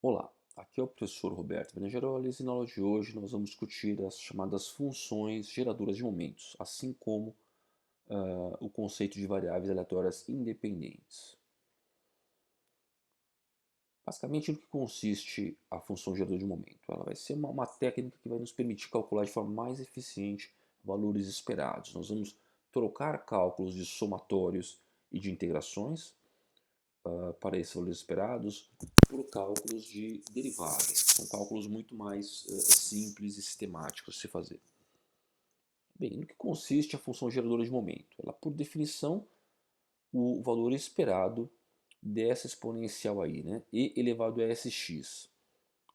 Olá, aqui é o professor Roberto Venegeroles e na aula de hoje nós vamos discutir as chamadas funções geradoras de momentos, assim como o conceito de variáveis aleatórias independentes. Basicamente, no que consiste a função geradora de momento? Ela vai ser uma técnica que vai nos permitir calcular de forma mais eficiente valores esperados. Nós vamos trocar cálculos de somatórios e de integrações para esses valores esperados por cálculos de derivadas. São cálculos muito mais simples e sistemáticos de se fazer. Bem, no que consiste a função geradora de momento? Ela, por definição, o valor esperado dessa exponencial aí, né? E elevado a sx,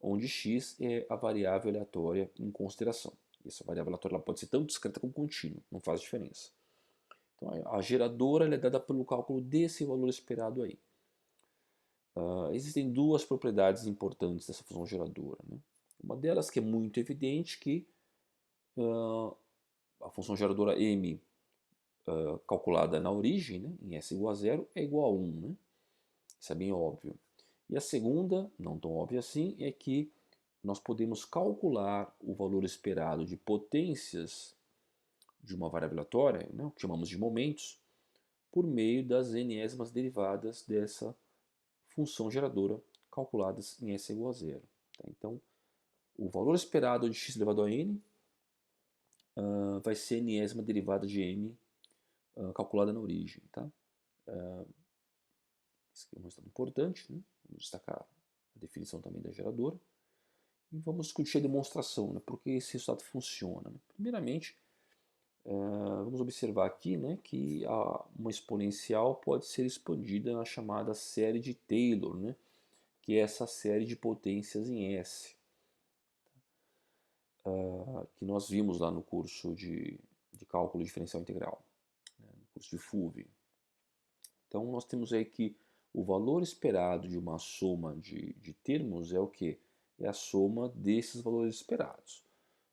onde x é a variável aleatória em consideração. Essa variável aleatória ela pode ser tanto discreta como contínua, não faz diferença. Então, a geradora ela é dada pelo cálculo desse valor esperado aí. Existem duas propriedades importantes dessa função geradora, né? Uma delas que é muito evidente que a função geradora m calculada na origem, né, em s igual a zero, é igual a 1. Né? Isso é bem óbvio. E a segunda, não tão óbvia assim, é que nós podemos calcular o valor esperado de potências de uma variável aleatória, né, o que chamamos de momentos, por meio das enésimas derivadas dessa função geradora calculadas em s igual a zero. Tá? Então, o valor esperado de x elevado a n vai ser a enésima derivada de m calculada na origem. Tá? Esse aqui é um resultado importante. Né? Vamos destacar a definição também da geradora. E vamos discutir a demonstração, né? Por que esse resultado funciona. Né? Primeiramente, vamos observar aqui, né, que uma exponencial pode ser expandida na chamada série de Taylor, né, que é essa série de potências em S, que nós vimos lá no curso de cálculo diferencial integral, né, no curso de FUV. Então nós temos aí que o valor esperado de uma soma de termos é o que? É a soma desses valores esperados.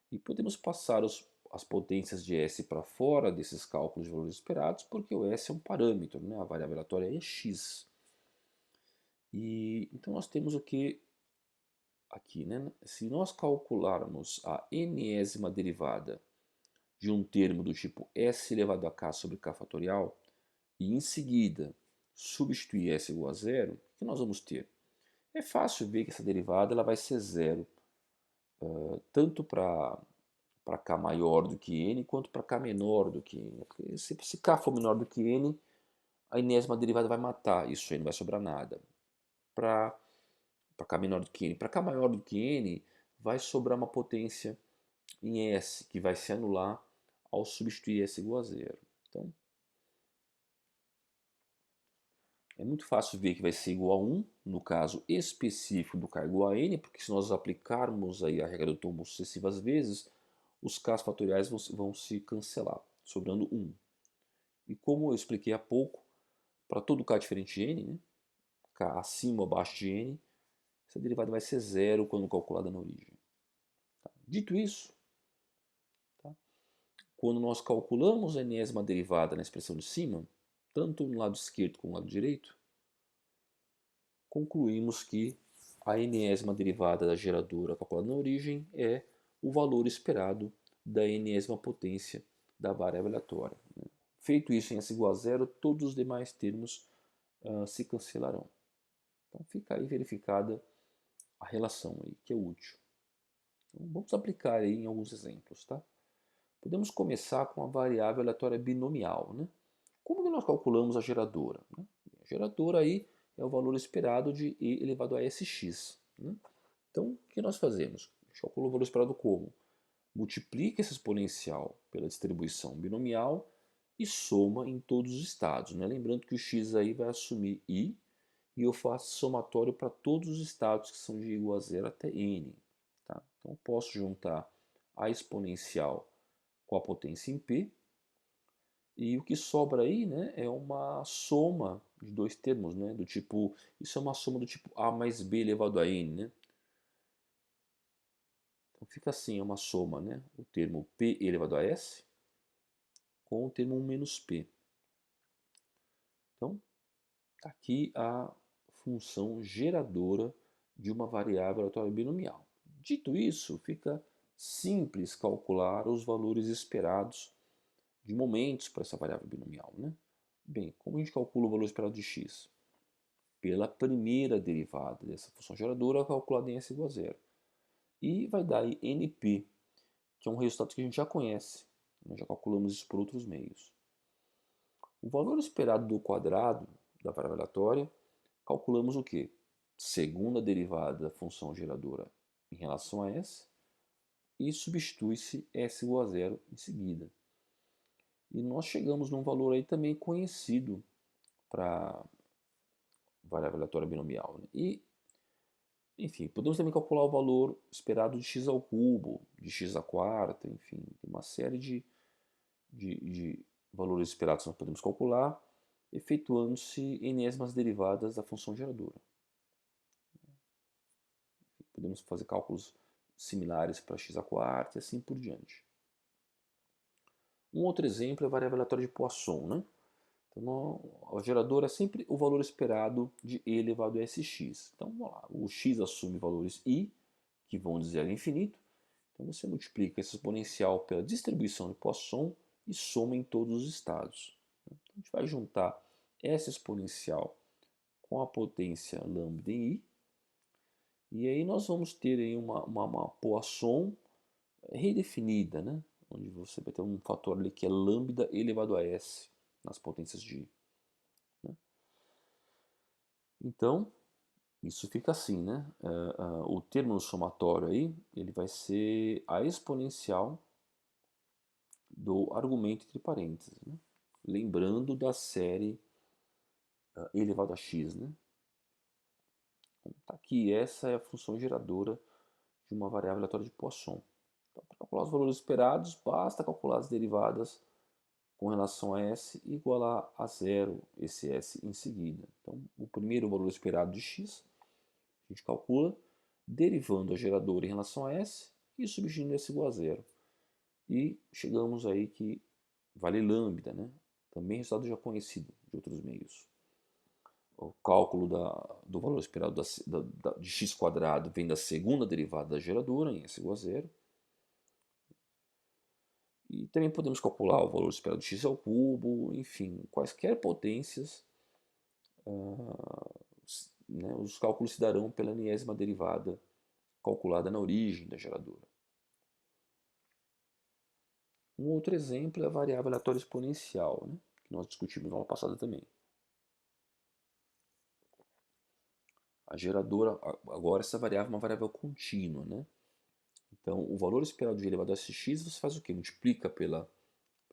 E podemos passar as potências de S para fora desses cálculos de valores esperados, porque o S é um parâmetro, né? A variável aleatória é x. E então nós temos o que aqui, né? Se nós calcularmos a enésima derivada de um termo do tipo S elevado a k sobre k fatorial, e em seguida substituir S igual a zero, o que nós vamos ter? É fácil ver que essa derivada ela vai ser zero, tanto para k maior do que n, quanto para k menor do que n. Porque se k for menor do que n, a enésima derivada vai matar, isso aí não vai sobrar nada. Para k menor do que n, para k maior do que n, vai sobrar uma potência em S, que vai se anular ao substituir S igual a zero. Então, é muito fácil ver que vai ser igual a 1, no caso específico do k igual a n, porque se nós aplicarmos aí a regra do tombo sucessivas vezes, os k's fatoriais vão se cancelar, sobrando 1. E como eu expliquei há pouco, para todo k diferente de n, né, k acima ou abaixo de n, essa derivada vai ser zero quando calculada na origem. Tá? Dito isso, tá, quando nós calculamos a enésima derivada na expressão de cima, tanto no lado esquerdo como no lado direito, concluímos que a enésima derivada da geradora calculada na origem é o valor esperado da enésima potência da variável aleatória. Né? Feito isso em S igual a zero, todos os demais termos se cancelarão. Então fica aí verificada a relação aí, que é útil. Então, vamos aplicar aí em alguns exemplos. Tá? Podemos começar com a variável aleatória binomial. Né? Como que nós calculamos a geradora? Né? A geradora aí é o valor esperado de e elevado a sx. Né? Então, o que nós fazemos? A gente calcula o valor esperado como? Multiplica esse exponencial pela distribuição binomial e soma em todos os estados. Né? Lembrando que o x aí vai assumir i, e eu faço somatório para todos os estados que são de igual a zero até n. Tá? Então, eu posso juntar a exponencial com a potência em p, e o que sobra aí, né, é uma soma de dois termos, né, do tipo, isso é uma soma do tipo a mais b elevado a n, né? Então fica assim, é uma soma, né, o termo p elevado a s com o termo 1 menos p. Então, tá aqui a função geradora de uma variável aleatória binomial. Dito isso, fica simples calcular os valores esperados de momentos para essa variável binomial, né? Bem, como a gente calcula o valor esperado de x? Pela primeira derivada dessa função geradora calculada em s igual a zero. E vai dar aí np, que é um resultado que a gente já conhece. Nós já calculamos isso por outros meios. O valor esperado do quadrado da variável aleatória, calculamos o quê? Segunda derivada da função geradora em relação a s, e substitui-se s igual a zero em seguida. E nós chegamos num valor aí também conhecido para variável aleatória binomial, né? E, enfim, podemos também calcular o valor esperado de x ao cubo, de x à quarta, enfim, tem uma série de valores esperados que nós podemos calcular, efetuando-se enésimas derivadas da função geradora. Podemos fazer cálculos similares para x à quarta e assim por diante. Um outro exemplo é a variável aleatória de Poisson, né? Então, a geradora é sempre o valor esperado de e elevado a sx. Então, vamos lá, o x assume valores i, que vão de 0 a infinito. Então, você multiplica esse exponencial pela distribuição de Poisson e soma em todos os estados. Então, a gente vai juntar essa exponencial com a potência lambda em i, e aí nós vamos ter aí uma Poisson redefinida, né? Onde você vai ter um fator ali que é lambda elevado a s nas potências de i. Né? Então, isso fica assim, né? O termo no somatório aí, ele vai ser a exponencial do argumento entre parênteses, né? Lembrando da série elevado a x, né? Então, tá aqui, essa é a função geradora de uma variável aleatória de Poisson. Então, para calcular os valores esperados, basta calcular as derivadas com relação a s e igualar a zero esse s em seguida. Então, o primeiro valor esperado de x, a gente calcula derivando a geradora em relação a s e substituindo s igual a zero. E chegamos aí que vale lambda, né? Também resultado já conhecido de outros meios. O cálculo do valor esperado de x quadrado vem da segunda derivada da geradora em s igual a zero. E também podemos calcular o valor esperado de x ao cubo, enfim, quaisquer potências, né, os cálculos se darão pela enésima derivada calculada na origem da geradora. Um outro exemplo é a variável aleatória exponencial, né, que nós discutimos na aula passada também. A geradora, agora essa variável é uma variável contínua, né? Então, o valor esperado de elevado a x, você faz o quê? Multiplica pela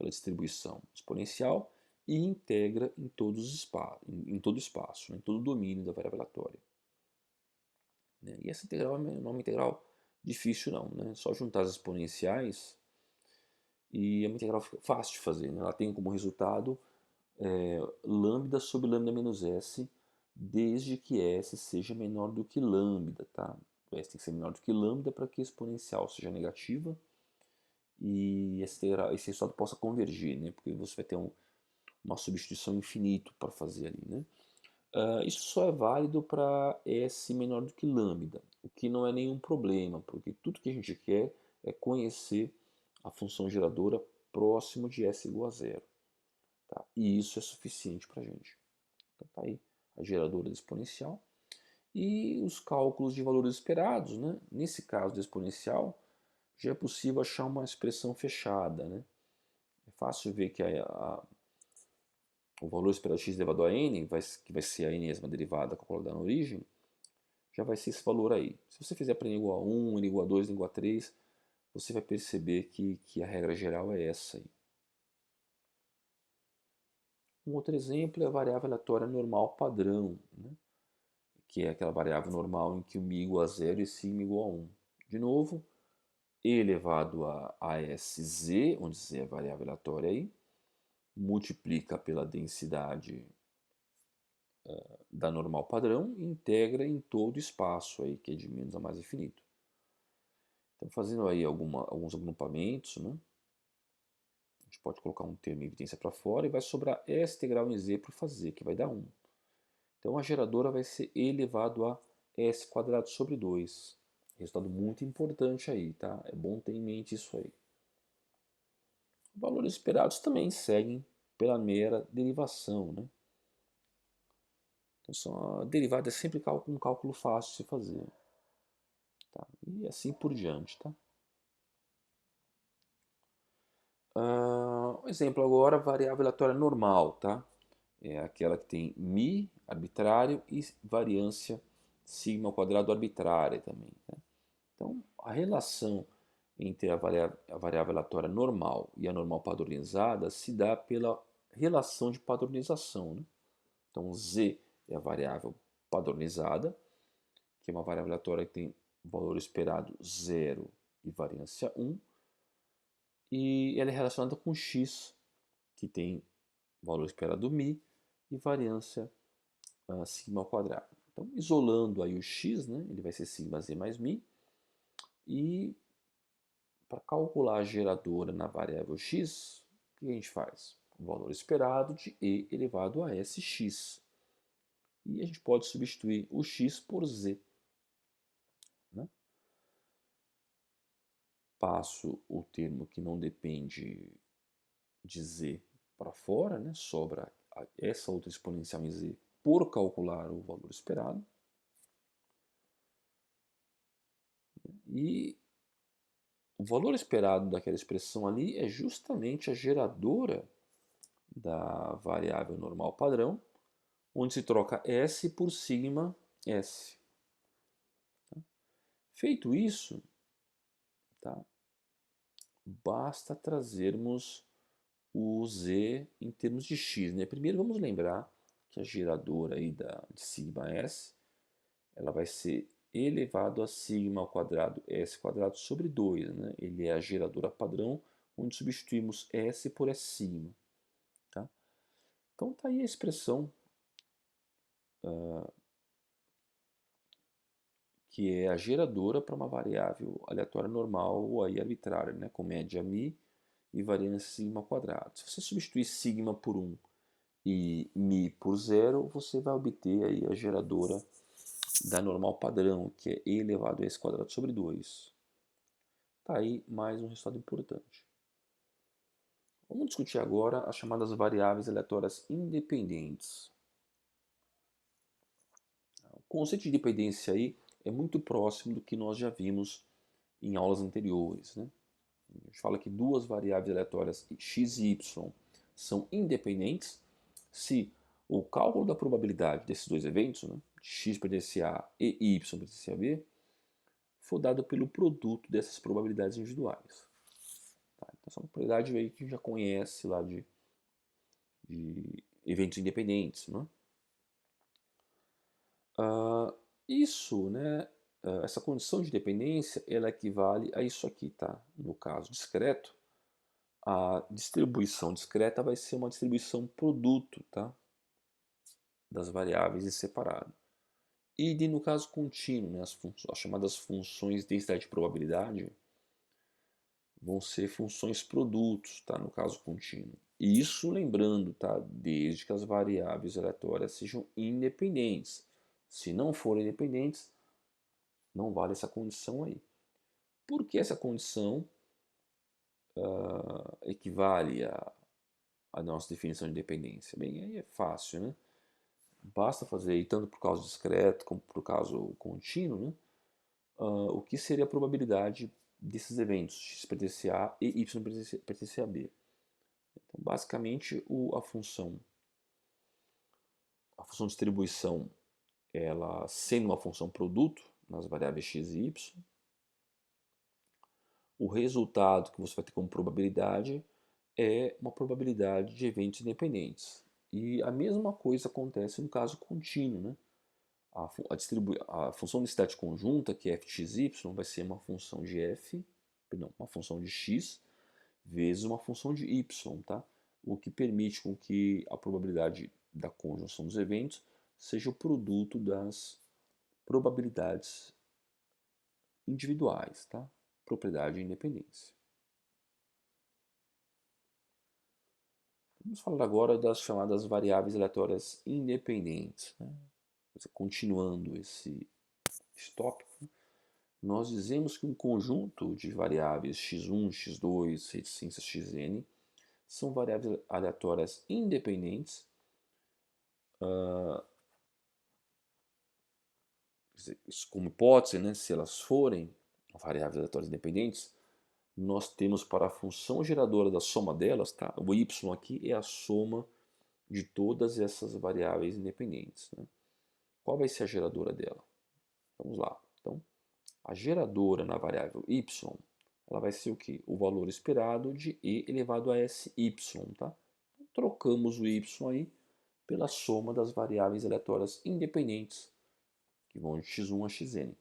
distribuição exponencial e integra em todo o espaço, né, em todo o domínio da variável aleatória. Né? E essa integral não é uma integral difícil não, né? Só juntar as exponenciais e é uma integral fácil de fazer. Né? Ela tem como resultado lambda sobre lambda menos s, desde que s seja menor do que lambda, tá? S tem que ser menor do que lambda para que a exponencial seja negativa e esse resultado possa convergir, né? Porque você vai ter uma substituição infinito para fazer ali, né? Isso só é válido para S menor do que lambda, o que não é nenhum problema, porque tudo que a gente quer é conhecer a função geradora próximo de S igual a zero. Tá? E isso é suficiente para a gente. Então tá aí a geradora da exponencial. E os cálculos de valores esperados, né? Nesse caso da exponencial, já é possível achar uma expressão fechada, né? É fácil ver que o valor esperado x elevado a n, que vai ser a enésima derivada calculada na origem, já vai ser esse valor aí. Se você fizer para n igual a 1, n igual a 2, n igual a 3, você vai perceber que a regra geral é essa aí. Um outro exemplo é a variável aleatória normal padrão, né? Que é aquela variável normal em que o mi igual a 0 e sigma igual a 1. De novo, e elevado a sz, onde z é a variável aleatória aí, multiplica pela densidade da normal padrão e integra em todo o espaço aí, que é de menos a mais infinito. Então, fazendo aí alguns agrupamentos, né? A gente pode colocar um termo em evidência para fora e vai sobrar S integral em Z para fazer, que vai dar 1. Então, a geradora vai ser e elevado a s² sobre 2. Resultado muito importante aí, tá? É bom ter em mente isso aí. Valores esperados também seguem pela mera derivação, né? Então, a derivada é sempre um cálculo fácil de se fazer. Tá? E assim por diante, tá? Um exemplo agora, variável aleatória normal, tá? É aquela que tem mi arbitrário e variância sigma² arbitrária também. Tá? Então, a relação entre a variável aleatória normal e a normal padronizada se dá pela relação de padronização. Né? Então, z é a variável padronizada, que é uma variável aleatória que tem valor esperado 0 e variância 1, e ela é relacionada com x, que tem valor esperado mi e variância sigma ao quadrado. Então, isolando aí o x, né, ele vai ser sigma z mais mi, e para calcular a geradora na variável x, o que a gente faz? O valor esperado de e elevado a sx. E a gente pode substituir o x por z. Né? Passo o termo que não depende de z para fora, né? Sobra essa outra exponencial em z por calcular o valor esperado. E o valor esperado daquela expressão ali é justamente a geradora da variável normal padrão, onde se troca S por sigma S. Tá? Feito isso, tá? Basta trazermos o Z em termos de x. Né? Primeiro vamos lembrar que a geradora aí de sigma S ela vai ser elevado a sigma ao quadrado s² sobre 2. Né? Ele é a geradora padrão, onde substituímos S por S sigma. Tá? Então está aí a expressão que é a geradora para uma variável aleatória normal ou aí arbitrária, né? Com média mi e variância sigma ao quadrado. Se você substituir sigma por 1 e mi por 0, você vai obter aí a geradora da normal padrão, que é e elevado a s² sobre 2. Está aí mais um resultado importante. Vamos discutir agora as chamadas variáveis aleatórias independentes. O conceito de dependência aí é muito próximo do que nós já vimos em aulas anteriores. Né? A gente fala que duas variáveis aleatórias x e y são independentes se o cálculo da probabilidade desses dois eventos, né, x pertence a A e y pertence a B, for dado pelo produto dessas probabilidades individuais. Tá? Então, essa é uma probabilidade aí que a gente já conhece lá de eventos independentes. Né? Isso, né, essa condição de dependência, ela equivale a isso aqui, tá? No caso discreto, a distribuição discreta vai ser uma distribuição produto, tá? Das variáveis em separado. E no caso contínuo, né, as chamadas funções de densidade de probabilidade vão ser funções produtos, tá? No caso contínuo. E isso lembrando, tá? Desde que as variáveis aleatórias sejam independentes. Se não forem independentes, não vale essa condição aí. Por que essa condição equivale à nossa definição de dependência? Bem, aí é fácil, né? Basta fazer, tanto para o caso discreto como para o caso contínuo, né? O que seria a probabilidade desses eventos, x pertence a A e y pertence a B. Então, basicamente, a função de distribuição, ela sendo uma função produto nas variáveis x e y, o resultado que você vai ter como probabilidade é uma probabilidade de eventos independentes. E a mesma coisa acontece no caso contínuo. Né? A função de densidade conjunta, que é fxy, vai ser uma função de f, perdão, uma função de x vezes uma função de y, tá? O que permite com que a probabilidade da conjunção dos eventos seja o produto das probabilidades individuais, tá? Propriedade e independência. Vamos falar agora das chamadas variáveis aleatórias independentes. Né? Continuando esse tópico, né, nós dizemos que um conjunto de variáveis x1, x2, reticências xn são variáveis aleatórias independentes, como hipótese, né, se elas forem variáveis aleatórias independentes, nós temos para a função geradora da soma delas, tá? O y aqui é a soma de todas essas variáveis independentes, né? Qual vai ser a geradora dela? Vamos lá. Então, a geradora na variável y, ela vai ser o quê? O valor esperado de e elevado a sy, tá? Trocamos o y aí pela soma das variáveis aleatórias independentes, que vão de x1 a xn.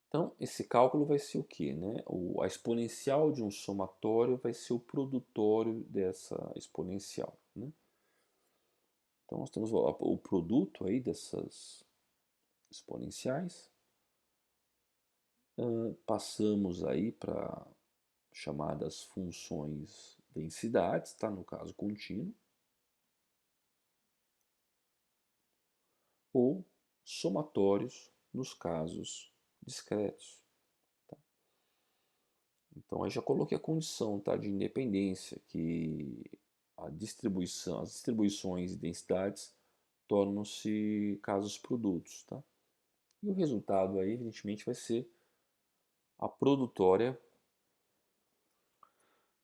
Então, esse cálculo vai ser o quê? Né? A exponencial de um somatório vai ser o produtório dessa exponencial. Né? Então, nós temos o produto aí dessas exponenciais. Passamos aí para chamadas funções densidades, tá? No caso contínuo. Ou somatórios nos casos discretos. Tá? Então, aí já coloquei a condição, tá, de independência, que as distribuições de densidades tornam-se casos produtos. Tá? E o resultado aí, evidentemente, vai ser a produtória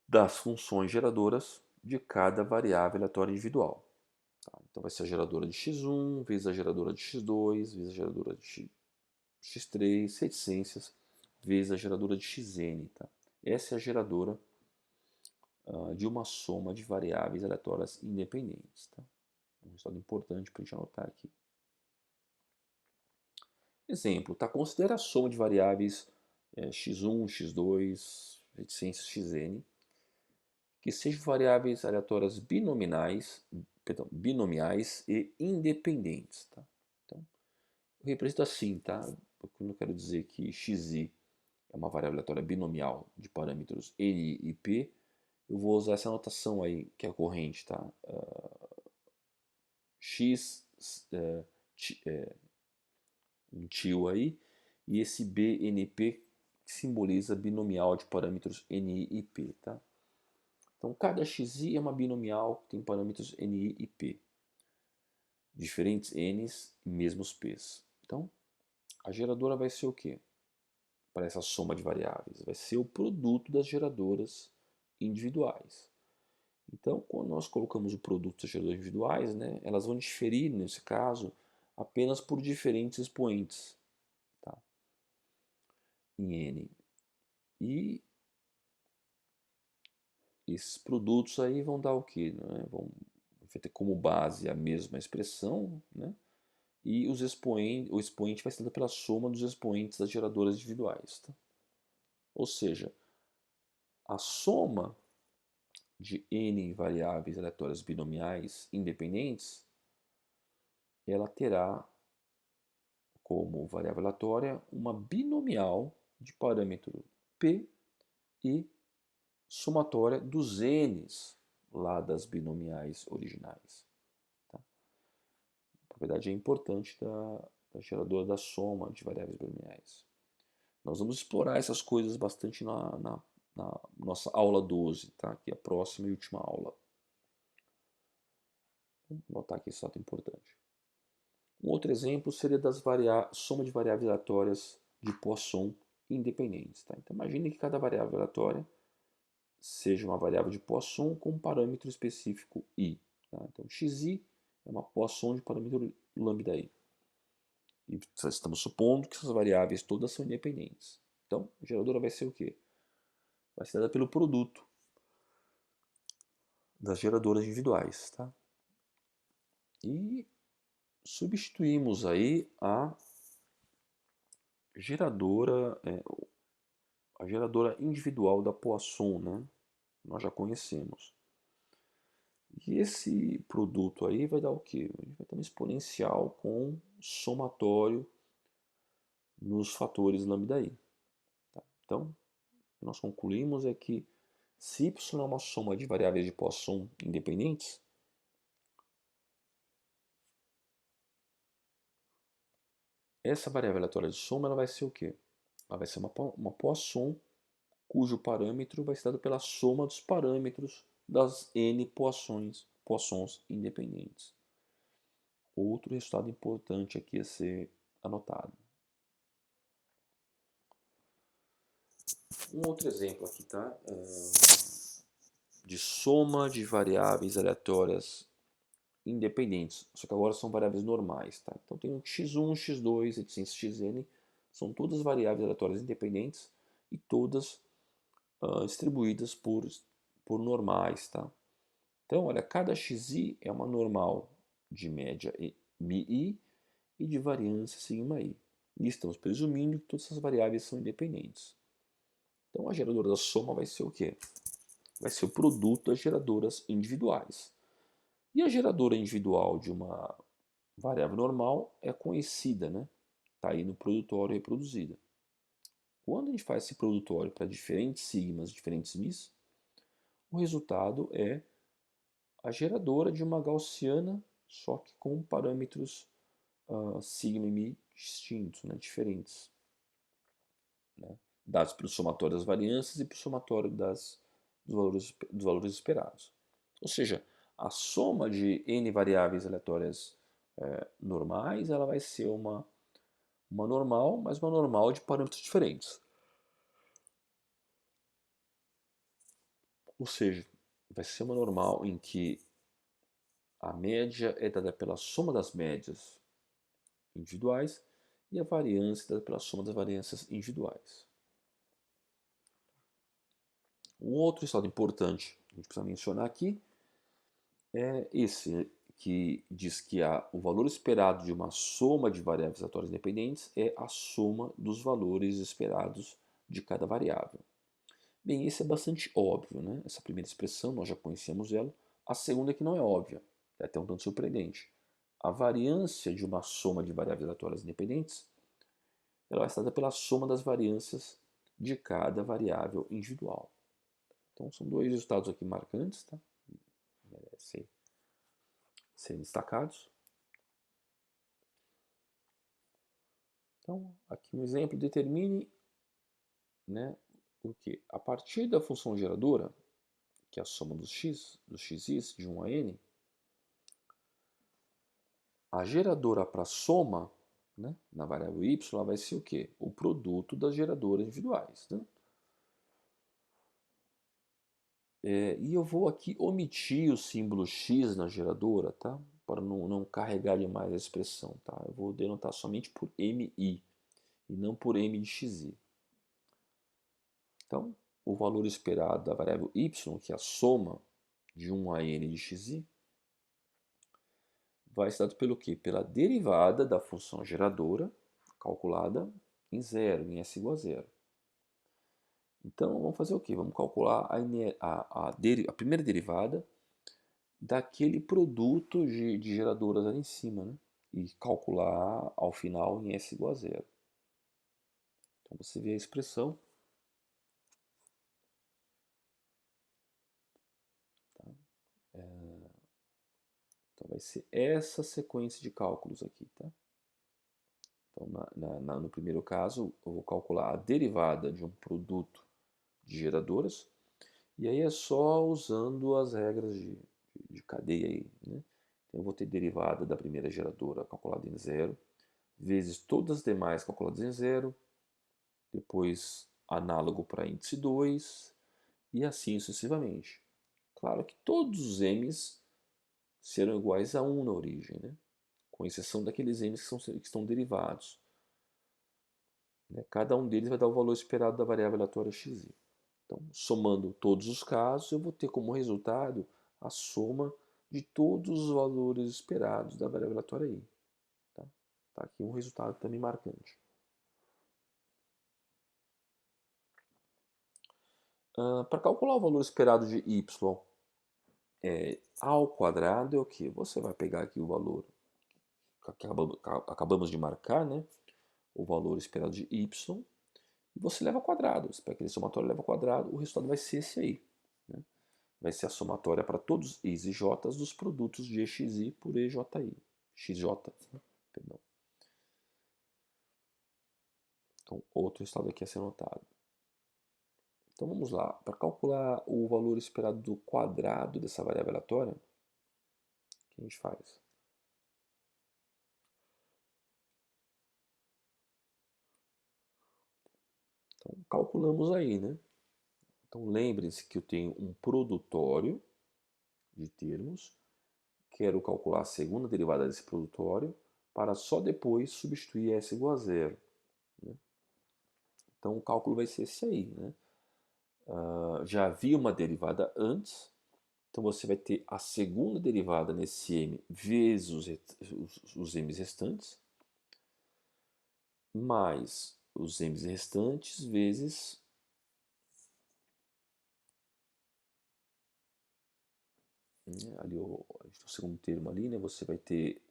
das funções geradoras de cada variável aleatória individual. Tá? Então vai ser a geradora de x1 vezes a geradora de x2 vezes a geradora de x3, reticências, vezes a geradora de xn. Tá? Essa é a geradora de uma soma de variáveis aleatórias independentes. Tá? Um resultado importante para a gente anotar aqui. Exemplo, tá? Considera a soma de variáveis x1, x2, reticências xn, que sejam variáveis aleatórias binomiais e independentes. Tá? Então, eu represento assim, tá? Quando eu quero dizer que xi é uma variável aleatória binomial de parâmetros n e p, eu vou usar essa notação aí, que é a corrente, tá? X, um tio aí, e esse BNP que simboliza binomial de parâmetros ni e p, tá? Então, cada xi é uma binomial que tem parâmetros ni e p, diferentes n's e mesmos p's. Então, a geradora vai ser o quê? Para essa soma de variáveis, vai ser o produto das geradoras individuais. Então, quando nós colocamos o produto das geradoras individuais, né, elas vão diferir, nesse caso, apenas por diferentes expoentes, tá? Em n. E esses produtos aí vão dar o quê? Né? Vão ter como base a mesma expressão, né? E o expoente vai ser dado pela soma dos expoentes das geradoras individuais. Tá? Ou seja, a soma de n variáveis aleatórias binomiais independentes, ela terá como variável aleatória uma binomial de parâmetro p e somatória dos n's lá das binomiais originais. Tá? A propriedade é importante da geradora da soma de variáveis binomiais. Nós vamos explorar essas coisas bastante na nossa aula 12, tá? Que é a próxima e última aula. Vou notar aqui esse fato importante. Um outro exemplo seria das soma de variáveis aleatórias de Poisson independentes. Tá? Então, imagine que cada variável aleatória seja uma variável de Poisson com um parâmetro específico i. Tá? Então, xi é uma Poisson de parâmetro lambda i. E estamos supondo que essas variáveis todas são independentes. Então, a geradora vai ser o quê? Vai ser dada pelo produto das geradoras individuais. Tá? E substituímos aí a geradora individual da Poisson, né? Nós já conhecemos. E esse produto aí vai dar o quê? Ele vai ter uma exponencial com somatório nos fatores lambda i. Tá? Então, nós concluímos é que se y é uma soma de variáveis de Poisson independentes, Essa variável aleatória de soma ela vai ser o quê? Ela vai ser uma Poisson cujo parâmetro vai ser dado pela soma dos parâmetros das n poissons independentes. Outro resultado importante aqui a ser anotado. Um outro exemplo aqui, tá? De soma de variáveis aleatórias independentes, só que agora são variáveis normais, tá? Então tem um x1, x2, etc, xn, são todas variáveis aleatórias independentes e todas distribuídas por normais, tá? Então, olha, cada xi é uma normal de média mi e de variância sigma i. E estamos presumindo que todas essas variáveis são independentes. Então, a geradora da soma vai ser o quê? Vai ser o produto das geradoras individuais. E a geradora individual de uma variável normal é conhecida, né? Está aí no produtório reproduzida. Quando a gente faz esse produtório para diferentes sigmas, diferentes mis, o resultado é a geradora de uma gaussiana, só que com parâmetros sigma e mi distintos, né, diferentes, né, dados pelo somatório das variâncias e pelo somatório dos valores esperados. Ou seja, a soma de n variáveis aleatórias normais ela vai ser uma normal, mas uma normal de parâmetros diferentes. Ou seja, vai ser uma normal em que a média é dada pela soma das médias individuais e a variância dada pela soma das variâncias individuais. Um outro estado importante que a gente precisa mencionar aqui é esse, que diz que o valor esperado de uma soma de variáveis aleatórias independentes é a soma dos valores esperados de cada variável. Bem, esse é bastante óbvio, né? Essa primeira expressão, nós já conhecemos ela. A segunda é que não é óbvia, é até um tanto surpreendente. A variância de uma soma de variáveis aleatórias independentes ela vai ser dada pela soma das variâncias de cada variável individual. Então, são dois resultados aqui marcantes, tá? Merecem ser destacados. Então, aqui um exemplo, determine, né, o que? A partir da função geradora, que é a soma dos xis, de 1 a n, a geradora para soma, né, na variável y, vai ser o quê? O produto das geradoras individuais. Né? E eu vou aqui omitir o símbolo x na geradora, tá? Para não carregar demais a expressão. Tá? Eu vou denotar somente por mi e não por m de xi. Então, o valor esperado da variável y, que é a soma de 1 a n de xi, vai ser dado pelo quê? Pela derivada da função geradora, calculada em zero, em s igual a zero. Então, vamos fazer o quê? Vamos calcular a primeira derivada daquele produto de geradoras ali em cima, né? E calcular ao final em s igual a zero. Então, você vê a expressão. Tá? Então, vai ser essa sequência de cálculos aqui, tá? Então, no primeiro caso, eu vou calcular a derivada de um produto de geradoras, e aí é só usando as regras de cadeia aí, né? Então, eu vou ter derivada da primeira geradora calculada em zero, vezes todas as demais calculadas em zero, depois análogo para índice 2, e assim sucessivamente. Claro que todos os m's serão iguais a 1 na origem, né? Com exceção daqueles m's que estão derivados. Cada um deles vai dar o valor esperado da variável aleatória xi. Então, somando todos os casos, eu vou ter como resultado a soma de todos os valores esperados da variável aleatória i. Tá? Tá aqui um resultado também marcante. Para calcular o valor esperado de y ao quadrado é o que? Você vai pegar aqui o valor que acabamos de marcar, né? O valor esperado de y, e você leva ao quadrado. Você pega aquele somatório e leva ao quadrado, o resultado vai ser esse aí. Né? Vai ser a somatória para todos i's e j's dos produtos de exi por exi. XJ, né? Perdão. Então, outro resultado aqui a ser anotado. Então vamos lá, para calcular o valor esperado do quadrado dessa variável aleatória, o que a gente faz? Então calculamos aí, né? Então lembrem-se que eu tenho um produtório de termos, quero calcular a segunda derivada desse produtório, para só depois substituir s igual a zero. Né? Então o cálculo vai ser esse aí, né? Já havia uma derivada antes, então você vai ter a segunda derivada nesse m vezes os m's restantes, mais os m's restantes vezes ali o segundo termo ali, né? Você vai ter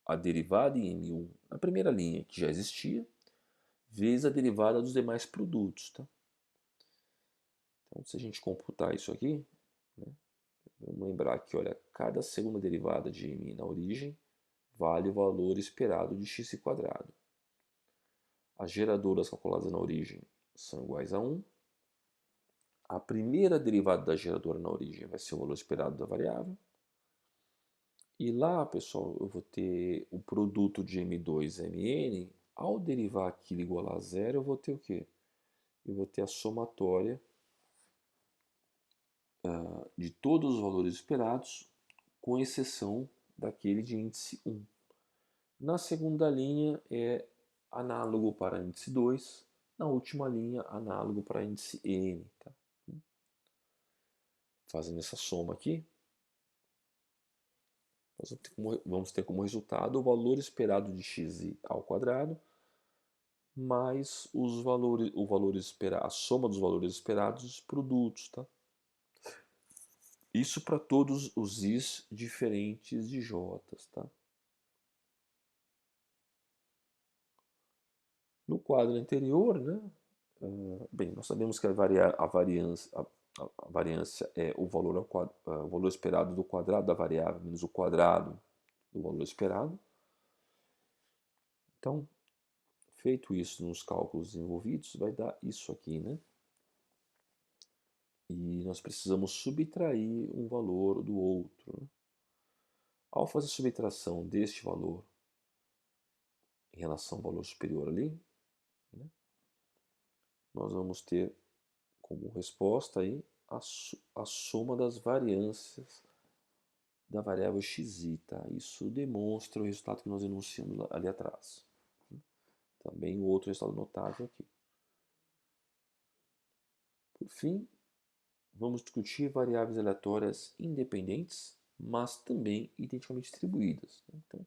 a derivada em m1 na primeira linha, que já existia, vezes a derivada dos demais produtos, tá? Então, se a gente computar isso aqui, né? Vamos lembrar que, olha, cada segunda derivada de m na origem vale o valor esperado de x quadrado. As geradoras calculadas na origem são iguais a 1. A primeira derivada da geradora na origem vai ser o valor esperado da variável. E lá, pessoal, eu vou ter o produto de M2 Mn. Ao derivar aquilo igual a zero, eu vou ter o quê? Eu vou ter a somatória de todos os valores esperados, com exceção daquele de índice 1. Na segunda linha é análogo para índice 2, na última linha análogo para índice n. Tá? Fazendo essa soma aqui, nós vamos ter como resultado o valor esperado de x ao quadrado mais a soma dos valores esperados dos produtos. Tá? Isso para todos os i's diferentes de j's. Tá? No quadro anterior, né, bem, nós sabemos que a variância é o valor esperado do quadrado da variável menos o quadrado do valor esperado. Então, feito isso nos cálculos envolvidos, vai dar isso aqui, né? E nós precisamos subtrair um valor do outro. Né? Ao fazer a subtração deste valor em relação ao valor superior ali, né, nós vamos ter como resposta aí a soma das variâncias da variável xi. Tá? Isso demonstra o resultado que nós enunciamos ali atrás. Também o outro resultado notável aqui. Por fim, vamos discutir variáveis aleatórias independentes, mas também identicamente distribuídas. Então,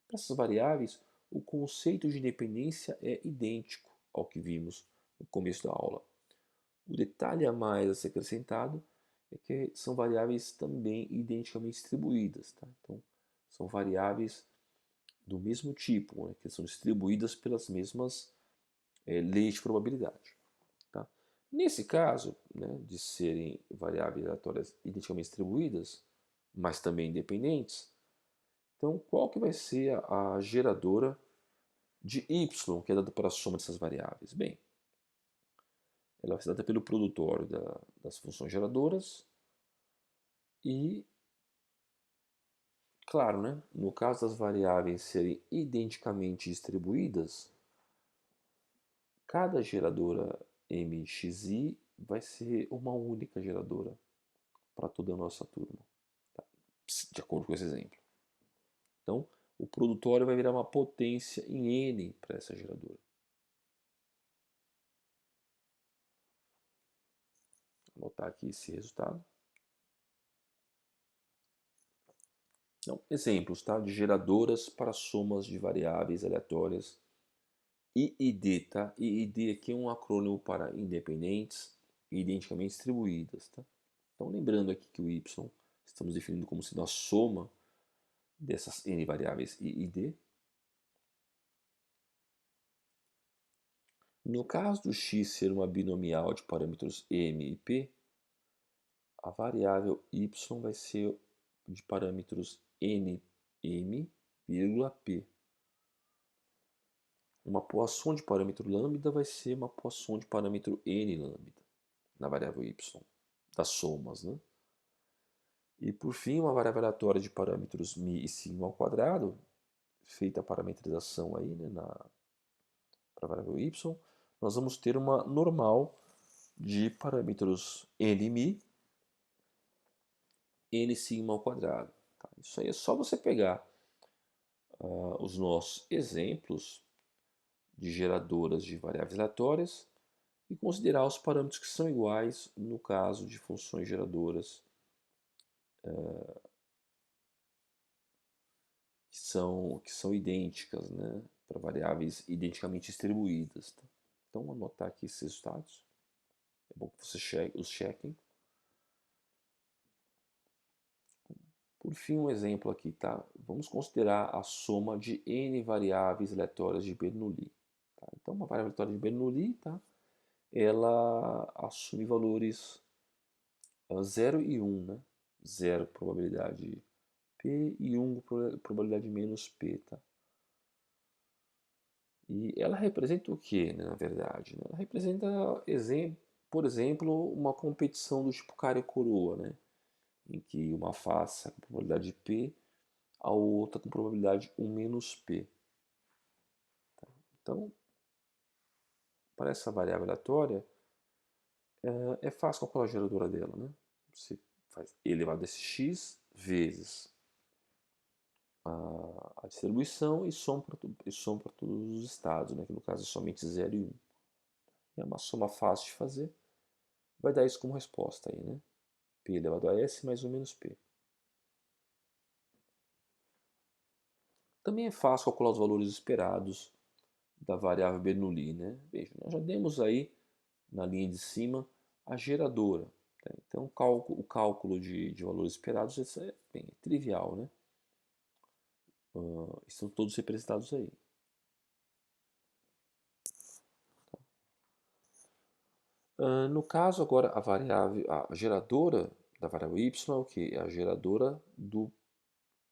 para essas variáveis, o conceito de independência é idêntico ao que vimos no começo da aula. O detalhe a mais a ser acrescentado é que são variáveis também identicamente distribuídas. Tá? Então, são variáveis do mesmo tipo, né, que são distribuídas pelas mesmas leis de probabilidade. Tá? Nesse caso, né, de serem variáveis aleatórias identicamente distribuídas, mas também independentes, então qual que vai ser a geradora de y, que é dada pela soma dessas variáveis? Bem, ela vai ser dada pelo produtório das funções geradoras e, claro, né, no caso das variáveis serem identicamente distribuídas, cada geradora mxi vai ser uma única geradora para toda a nossa turma, tá? De acordo com esse exemplo. Então, o produtório vai virar uma potência em n para essa geradora. Vou anotar aqui esse resultado. Então, exemplos, tá? De geradoras para somas de variáveis aleatórias. IID, tá? IID aqui é um acrônimo para independentes e identicamente distribuídas, tá? Então, lembrando aqui que o y estamos definindo como sendo a soma dessas n variáveis IID. No caso do x ser uma binomial de parâmetros m e p, a variável y vai ser de parâmetros nm, p. uma poação de parâmetro lambda vai ser uma poação de parâmetro n lambda na variável y, das somas, né? E por fim, uma variável aleatória de parâmetros mi e sigma ao quadrado, feita a parametrização aí, né, para a variável y, nós vamos ter uma normal de parâmetros n mi, n sigma ao quadrado. Tá? Isso aí é só você pegar os nossos exemplos de geradoras de variáveis aleatórias e considerar os parâmetros que são iguais no caso de funções geradoras que são idênticas, né, para variáveis identicamente distribuídas. Tá? Então, vou anotar aqui esses resultados. É bom que vocês os chequem. Por fim, um exemplo aqui, tá? Vamos considerar a soma de n variáveis aleatórias de Bernoulli. Tá? Então, uma variável aleatória de Bernoulli, tá? Ela assume valores 0 e 1, né? 0 probabilidade P e 1 probabilidade menos P, tá? E ela representa o que, né, na verdade? Né? Ela representa, por exemplo, uma competição do tipo cara e coroa, né? Em que uma face com probabilidade P, a outra com probabilidade 1 menos P. Tá? Então, para essa variável aleatória, é fácil calcular a geradora dela, né? Você faz e elevado a x vezes a distribuição e soma para todos os estados, né? Que no caso é somente 0 e 1. É uma soma fácil de fazer. Vai dar isso como resposta aí, né? P elevado a S mais 1 menos P. Também é fácil calcular os valores esperados da variável Bernoulli, né? Veja, nós já demos aí na linha de cima a geradora. Tá? Então o cálculo de valores esperados é bem trivial, né? Estão todos representados aí. No caso agora a geradora da variável y é o que? É a geradora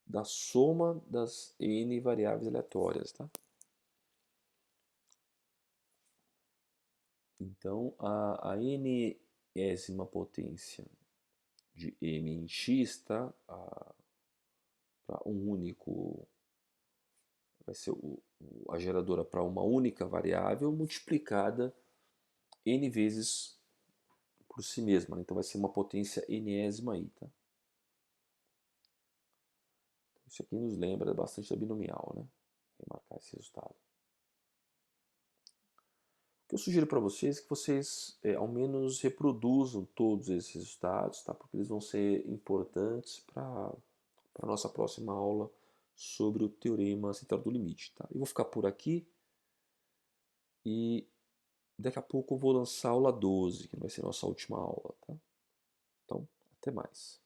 da soma das n variáveis aleatórias, tá? Então a n-ésima potência de m em x, tá? Para um único, vai ser a geradora para uma única variável multiplicada n vezes por si mesma, né? Então vai ser uma potência n-ésima aí, tá? Isso aqui nos lembra bastante da binomial, né? Remarcar esse resultado. O que eu sugiro para vocês é que vocês ao menos reproduzam todos esses resultados, tá? Porque eles vão ser importantes para a nossa próxima aula sobre o teorema central do limite, tá? Eu vou ficar por aqui e daqui a pouco eu vou lançar a aula 12, que vai ser a nossa última aula, tá? Então, até mais.